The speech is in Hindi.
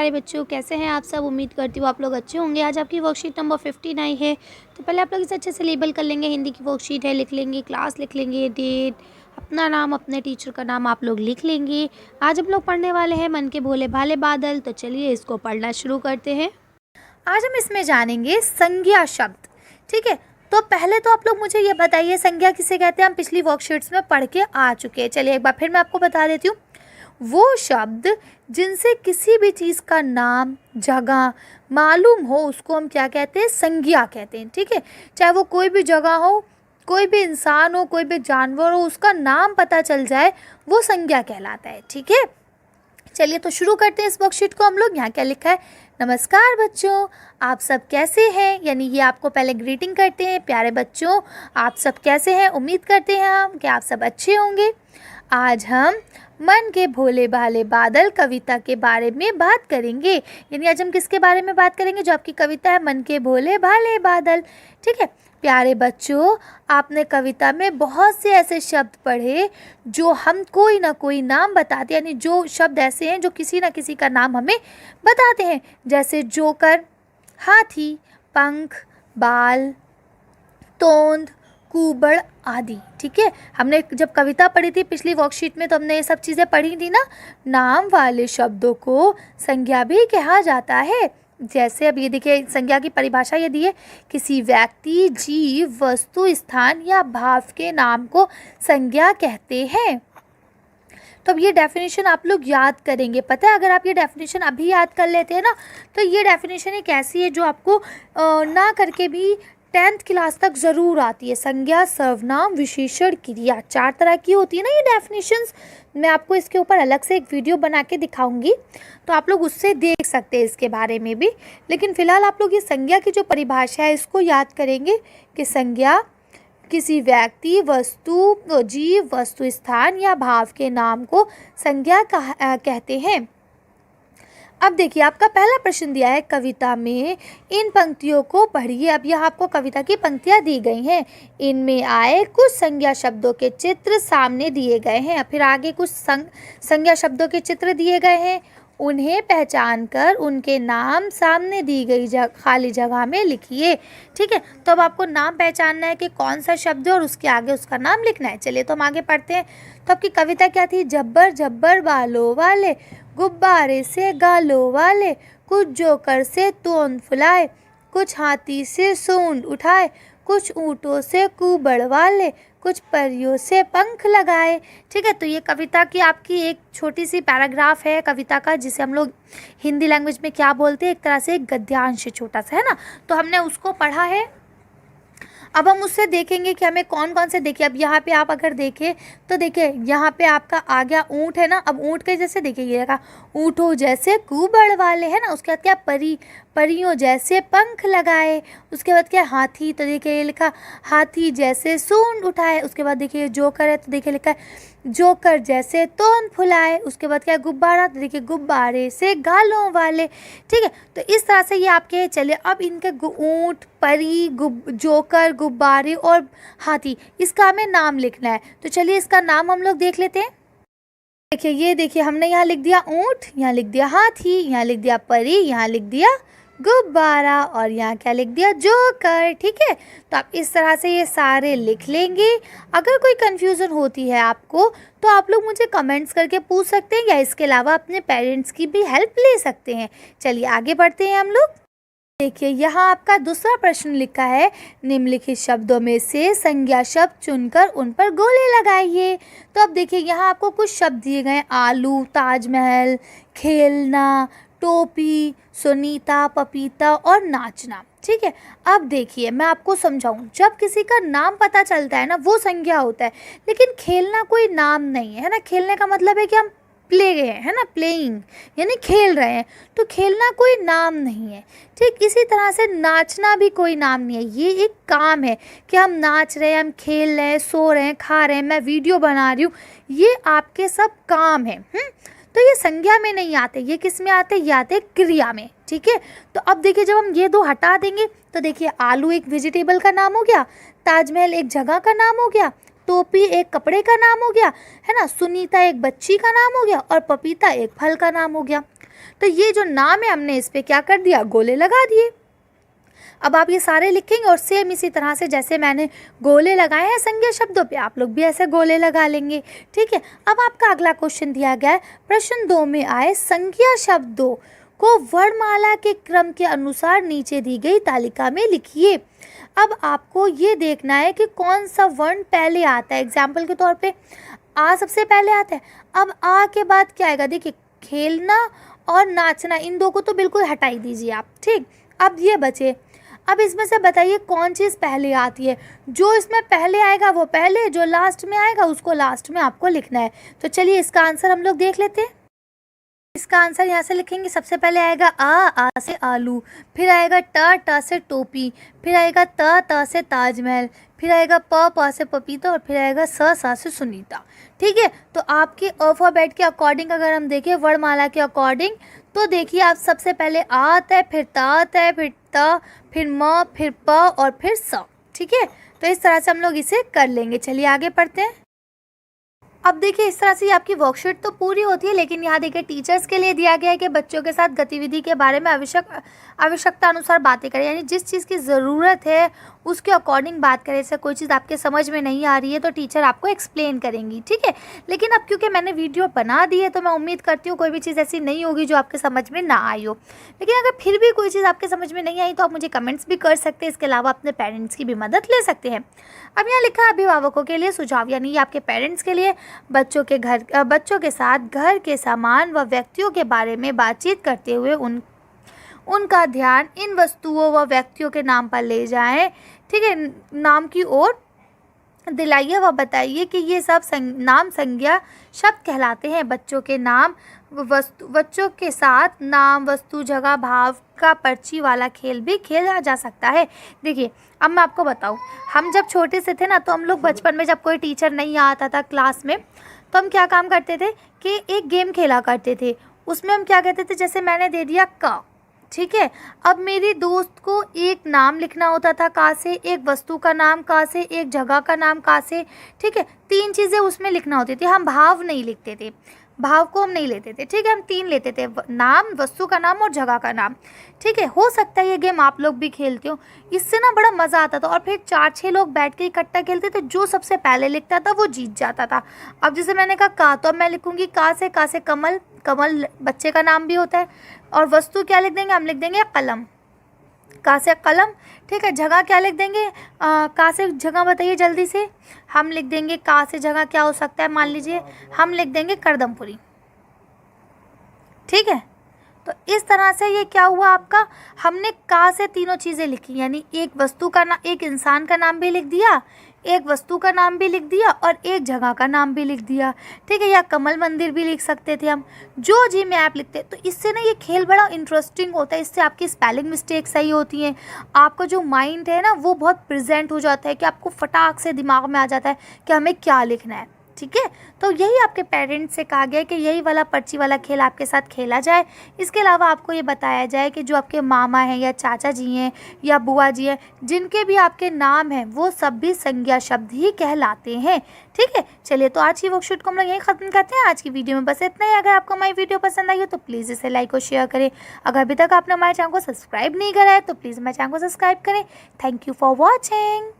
प्यारे बच्चों, कैसे हैं आप सब। उम्मीद करती हूँ आप लोग अच्छे होंगे। आज आपकी वर्कशीट नंबर 59 है। तो पहले आप लोग इसे अच्छे से लेबल कर लेंगे। हिंदी की वर्कशीट है, लिख लेंगे क्लास, लिख लेंगे डेट, अपना नाम, अपने टीचर का नाम आप लोग लिख लेंगे। आज हम लोग पढ़ने वाले हैं मन के भोले भाले बादल। तो चलिए इसको पढ़ना शुरू करते हैं। आज हम इसमें जानेंगे संज्ञा शब्द। ठीक है, तो पहले तो आप लोग मुझे ये बताइए संज्ञा किसे कहते हैं। हम पिछली वर्कशीट्स में पढ़ के आ चुके हैं। चलिए एक बार फिर मैं आपको बता देती हूँ। वो शब्द जिनसे किसी भी चीज़ का नाम, जगह मालूम हो उसको हम क्या कहते हैं, संज्ञा कहते हैं। ठीक है, चाहे वो कोई भी जगह हो, कोई भी इंसान हो, कोई भी जानवर हो, उसका नाम पता चल जाए वो संज्ञा कहलाता है। ठीक है, चलिए तो शुरू करते हैं इस वर्कशीट को। हम लोग यहाँ क्या लिखा है, नमस्कार बच्चों, आप सब कैसे हैं। यानी ये आपको पहले ग्रीटिंग करते हैं, प्यारे बच्चों आप सब कैसे हैं। उम्मीद करते हैं हम कि आप सब अच्छे होंगे। आज हम मन के भोले भाले बादल कविता के बारे में बात करेंगे। यानी आज हम किसके बारे में बात करेंगे, जो आपकी कविता है मन के भोले भाले बादल। ठीक है प्यारे बच्चों, आपने कविता में बहुत से ऐसे शब्द पढ़े जो हम कोई ना कोई नाम बताते हैं। यानी जो शब्द ऐसे हैं जो किसी ना किसी का नाम हमें बताते हैं, जैसे जोकर, हाथी, पंख, बाल, तोंद, कुबड़ आदि। ठीक है, हमने जब कविता पढ़ी थी पिछली वर्कशीट में तो हमने ये सब चीज़ें पढ़ी थी ना। नाम वाले शब्दों को संज्ञा भी कहा जाता है। जैसे अब ये देखिए संज्ञा की परिभाषा ये दी है, किसी व्यक्ति, जीव, वस्तु, स्थान या भाव के नाम को संज्ञा कहते हैं। तो अब ये डेफिनेशन आप लोग याद करेंगे। पता है अगर आप ये डेफिनेशन अभी याद कर लेते हैं ना, तो ये डेफिनेशन एक ऐसी है जो आपको ना करके भी 10th क्लास तक ज़रूर आती है। संज्ञा, सर्वनाम, विशेषण, क्रिया, 4 तरह की होती है ना ये डेफिनेशंस। मैं आपको इसके ऊपर अलग से एक वीडियो बना के दिखाऊंगी, तो आप लोग उससे देख सकते हैं इसके बारे में भी। लेकिन फ़िलहाल आप लोग ये संज्ञा की जो परिभाषा है इसको याद करेंगे कि संज्ञा किसी व्यक्ति, वस्तु, जीव, वस्तु, स्थान या भाव के नाम को संज्ञा कहते हैं। अब देखिए आपका पहला प्रश्न दिया है, कविता में इन पंक्तियों को पढ़िए। अब यहाँ आपको कविता की पंक्तियाँ दी गई हैं, इनमें आए कुछ संज्ञा शब्दों के चित्र सामने दिए गए हैं। फिर आगे कुछ संज्ञा शब्दों के चित्र दिए गए हैं, उन्हें पहचान कर उनके नाम सामने दी गई खाली जगह में लिखिए। ठीक है, तो अब आपको नाम पहचानना है कि कौन सा शब्द है और उसके आगे उसका नाम लिखना है। चलिए तो हम आगे पढ़ते हैं। तो आपकी कविता क्या थी, जब्बर जब्बर बालों वाले, गुब्बारे से गालों वाले, कुछ जोकर से तोंद फुलाए, कुछ हाथी से सूंड उठाए, कुछ ऊँटों से कुबड़ वाले, कुछ परियों से पंख लगाए। ठीक है, तो ये कविता की आपकी एक छोटी सी पैराग्राफ है कविता का, जिसे हम लोग हिंदी लैंग्वेज में क्या बोलते हैं, एक तरह से एक गद्यांश छोटा सा, है ना। तो हमने उसको पढ़ा है। अब हम उससे देखेंगे कि हमें कौन कौन से, देखिए अब यहाँ पे आप अगर देखें तो देखिए यहाँ पे आपका आ गया ऊँट, है ना। अब ऊँट के जैसे देखिए ये रखा, ऊँटों जैसे कुबड़ वाले, है ना। उसके बाद क्या, परियों जैसे पंख लगाए। उसके बाद क्या, हाथी, तो देखिए ये लिखा हाथी जैसे सूंड उठाए। उसके बाद देखिए जोकर है, तो देखिए लिखा है जोकर जैसे तोंद फुलाए। उसके बाद क्या, गुब्बारा, तो देखिए गुब्बारे से गालों वाले। ठीक है, तो इस तरह से ये आपके। चलिए अब इनके ऊँट, परी, जोकर, गुब्बारे और हाथी, इसका हमें नाम लिखना है। तो चलिए इसका नाम हम लोग देख लेते हैं। देखिए ये देखिए हमने यहाँ लिख दिया ऊँट, यहाँ लिख दिया हाथी, यहाँ लिख दिया परी, यहाँ लिख दिया गुब्बारा और यहाँ क्या लिख दिया, जोकर। ठीक है, तो आप इस तरह से ये सारे लिख लेंगे। अगर कोई कंफ्यूजन होती है आपको तो आप लोग मुझे कमेंट्स करके पूछ सकते हैं, या इसके अलावा अपने पेरेंट्स की भी हेल्प ले सकते हैं। चलिए आगे बढ़ते हैं हम लोग। देखिए यहाँ आपका दूसरा प्रश्न लिखा है, निम्नलिखित शब्दों में से संज्ञा शब्द चुनकर उन पर गोले लगाइए। तो अब देखिए यहाँ आपको कुछ शब्द दिए गए, आलू, ताजमहल, खेलना, टोपी, सुनीता, पपीता और नाचना। ठीक है, अब देखिए मैं आपको समझाऊं, जब किसी का नाम पता चलता है ना वो संज्ञा होता है, लेकिन खेलना कोई नाम नहीं है ना। खेलने का मतलब है कि हम प्ले गए हैं, है ना, प्लेइंग यानी खेल रहे हैं, तो खेलना कोई नाम नहीं है। ठीक इसी तरह से नाचना भी कोई नाम नहीं है, ये एक काम है कि हम नाच रहे हैं, हम खेल रहे हैं, सो रहे हैं, खा रहे हैं, मैं वीडियो बना रही हूँ, ये आपके सब काम है। तो ये संज्ञा में नहीं आते, ये किस में आते, ये आते क्रिया में। ठीक है, तो अब देखिए जब हम ये दो हटा देंगे तो देखिए आलू एक वेजिटेबल का नाम हो गया, ताजमहल एक जगह का नाम हो गया, टोपी एक कपड़े का नाम हो गया, है ना, सुनीता एक बच्ची का नाम हो गया और पपीता एक फल का नाम हो गया। तो ये जो नाम है हमने इस पर क्या कर दिया, गोले लगा दिए। अब आप ये सारे लिखेंगे और सेम इसी तरह से जैसे मैंने गोले लगाए हैं संज्ञा शब्दों पे, आप लोग भी ऐसे गोले लगा लेंगे। ठीक है, अब आपका अगला क्वेश्चन दिया गया है, प्रश्न 2 में आए संज्ञा शब्दों को वर्णमाला के क्रम के अनुसार नीचे दी गई तालिका में लिखिए। अब आपको ये देखना है कि कौन सा वर्ण पहले आता है। एग्जाम्पल के तौर पे आ सबसे पहले आता है। अब आ के बाद क्या आएगा, देखिए खेलना और नाचना, इन दो को तो बिल्कुल हटा ही दीजिए आप। ठीक, अब ये बचे। अब इसमें से बताइए कौन चीज़ पहले आती है। जो इसमें पहले आएगा वो पहले, जो लास्ट में आएगा उसको लास्ट में आपको लिखना है। तो चलिए इसका आंसर हम लोग देख लेते हैं। इसका आंसर यहाँ से लिखेंगे। सबसे पहले आएगा आ से आलू, फिर आएगा ट से टोपी, फिर आएगा त से ताजमहल, फिर आएगा प से पपीता और फिर आएगा स से सुनीता। ठीक है, तो आपके अल्फ़ाबेट के अकॉर्डिंग अगर हम देखें, वर्णमाला के अकॉर्डिंग, तो देखिए आप सबसे पहले आ आता है, फिर ता आता है, फिर त, फिर म, फिर प और फिर स। ठीक है, तो इस तरह से हम लोग इसे कर लेंगे। चलिए आगे पढ़ते हैं। अब देखिए इस तरह से आपकी वर्कशीट तो पूरी होती है, लेकिन यहाँ देखिए टीचर्स के लिए दिया गया है कि बच्चों के साथ गतिविधि के बारे में आवश्यकता अनुसार बातें करें, यानी जिस चीज़ की ज़रूरत है उसके अकॉर्डिंग बात करें। जैसे कोई चीज़ आपके समझ में नहीं आ रही है तो टीचर आपको एक्सप्लेन करेंगी। ठीक है, लेकिन अब क्योंकि मैंने वीडियो बना दी है तो मैं उम्मीद करती हूँ कोई भी चीज़ ऐसी नहीं होगी जो आपके समझ में ना आई हो। लेकिन अगर फिर भी कोई चीज़ आपके समझ में नहीं आई तो आप मुझे कमेंट्स भी कर सकते हैं। इसके अलावा अपने पेरेंट्स की भी मदद ले सकते हैं। अब यहाँ लिखा है अभिभावकों के लिए सुझाव, यानी आपके पेरेंट्स के लिए बच्चों के साथ घर के सामान व व्यक्तियों के बारे में बातचीत करते हुए उनका ध्यान इन वस्तुओं व व्यक्तियों के नाम पर ले जाएं। ठीक है, नाम की ओर दिलाइए व बताइए कि ये सब नाम संज्ञा शब्द कहलाते हैं। बच्चों के साथ नाम, वस्तु, जगह, भाव का पर्ची वाला खेल भी खेला जा सकता है। देखिए अब मैं आपको बताऊं, हम जब छोटे से थे ना, तो हम लोग बचपन में जब कोई टीचर नहीं आता था क्लास में, तो हम क्या काम करते थे कि एक गेम खेला करते थे। उसमें हम क्या कहते थे, जैसे मैंने दे दिया क, ठीक है, अब मेरी दोस्त को एक नाम लिखना होता था का से, एक वस्तु का नाम का से, एक जगह का नाम का से। ठीक है, 3 चीज़ें उसमें लिखना होती थी। हम भाव नहीं लिखते थे, भाव को हम नहीं लेते थे। ठीक है, हम 3 लेते थे, नाम, वस्तु का नाम और जगह का नाम। ठीक है, हो सकता है ये गेम आप लोग भी खेलते हो। इससे ना बड़ा मज़ा आता था और फिर 4-6 लोग बैठ के इकट्ठा खेलते थे। जो सबसे पहले लिखता था वो जीत जाता था। अब जैसे मैंने कहा का, तो अब मैं लिखूँगी का से कमल, कमल बच्चे का नाम भी होता है। और वस्तु क्या लिख देंगे, हम लिख देंगे कलम, का से कलम। ठीक है, जगह क्या लिख देंगे, का से जगह बताइए जल्दी से। हम लिख देंगे का से जगह क्या हो सकता है, मान लीजिए हम लिख देंगे करदमपुरी। ठीक है, तो इस तरह से ये क्या हुआ आपका, हमने का से तीनों चीज़ें लिखी, यानी एक वस्तु का नाम, एक इंसान का नाम भी लिख दिया, एक वस्तु का नाम भी लिख दिया और एक जगह का नाम भी लिख दिया। ठीक है, या कमल मंदिर भी लिख सकते थे हम, जो जी में आप लिखते। तो इससे ना ये खेल बड़ा इंटरेस्टिंग होता है। इससे आपकी स्पेलिंग मिस्टेक सही होती हैं, आपका जो माइंड है ना वो बहुत प्रेजेंट हो जाता है, कि आपको फटाक से दिमाग में आ जाता है कि हमें क्या लिखना है। ठीक है, तो यही आपके पेरेंट्स से कहा गया कि यही वाला पर्ची वाला खेल आपके साथ खेला जाए। इसके अलावा आपको ये बताया जाए कि जो आपके मामा हैं या चाचा जी हैं या बुआ जी हैं, जिनके भी आपके नाम हैं, वो सब भी संज्ञा शब्द ही कहलाते हैं। ठीक है, चलिए तो आज की वर्कशीट को हम लोग यहीं ख़त्म करते हैं। आज की वीडियो में बस इतना ही। अगर आपको हमारी वीडियो पसंद आई हो तो प्लीज़ इसे लाइक और शेयर करें। अगर अभी तक आपने हमारे चैनल को सब्सक्राइब नहीं करा है तो प्लीज़ हमारे चैनल को सब्सक्राइब करें। Thank you for watching.